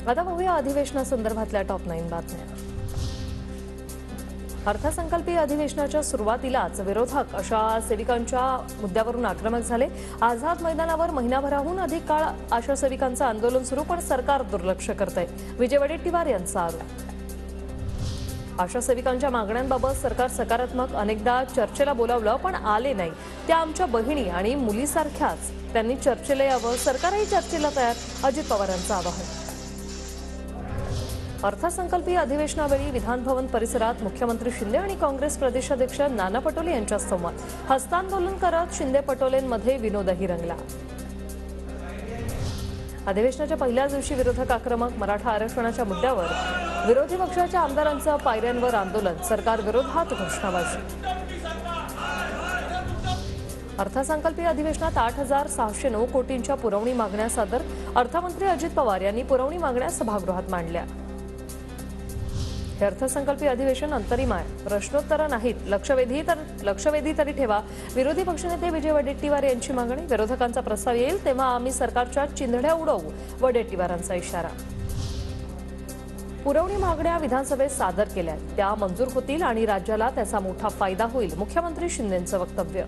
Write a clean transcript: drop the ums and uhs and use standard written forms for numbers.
आता बघूया अधिवेशनासंदर्भातल्या टॉप 9 बातम्या। अर्थसंकल्पीय अधिवेशनाच्या सुरुवातीलाच विरोधक अशा सेविकांच्या मुद्द्यावरून आक्रमक झाले। आझाद मैदानावर महिनाभराहून अधिक काळ आशा सेविकांचं आंदोलन सुरू, पण सरकार दुर्लक्ष करतंय, विजय वडेट्टीवार यांचा आरोप। आशा सेविकांच्या मागण्यांबाबत सरकार सकारात्मक, अनेकदा चर्चेला बोलावलं पण आले नाही। त्या आमच्या बहिणी आणि मुलीसारख्याच, त्यांनी चर्चेला यावं, सरकारही चर्चेला तयार, अजित पवारांचं आवाहन। अर्थसंकल्पीय अधिवेशनावेळी विधानभवन परिसरात मुख्यमंत्री शिंदे आणि काँग्रेस प्रदेशाध्यक्ष नाना पटोले यांच्या संवाद, हस्तांदोलन करत शिंदे पटोलेंमध्ये विनोदही रंगला। अधिवेशनाच्या पहिल्याच दिवशी विरोधक आक्रमक, मराठा आरक्षणाच्या मुद्द्यावर विरोधी पक्षाच्या आमदारांचं पायऱ्यांवर आंदोलन, सरकार विरोधात घोषणाबाजी। अर्थसंकल्पीय अधिवेशनात 8,609 कोटींच्या पुरवणी मागण्या सादर, अर्थमंत्री अजित पवार यांनी पुरवणी मागण्या सभागृहात मांडल्या। हे अर्थसंकल्पीय अधिवेशन अंतरिम आहे, प्रश्नोत्तर नाहीत, लक्षवेधी तरी ठेवा, विरोधी पक्षनेते विजय वडेट्टीवार यांची मागणी। विरोधकांचा प्रस्ताव येईल तेव्हा आम्ही सरकारच्या चिंधड्या उडवू, वडेट्टीवारांचा इशारा। पुरवणी मागण्या विधानसभेत सादर केल्या, त्या मंजूर होतील आणि राज्याला त्याचा मोठा फायदा होईल, मुख्यमंत्री शिंदेंचं वक्तव्य।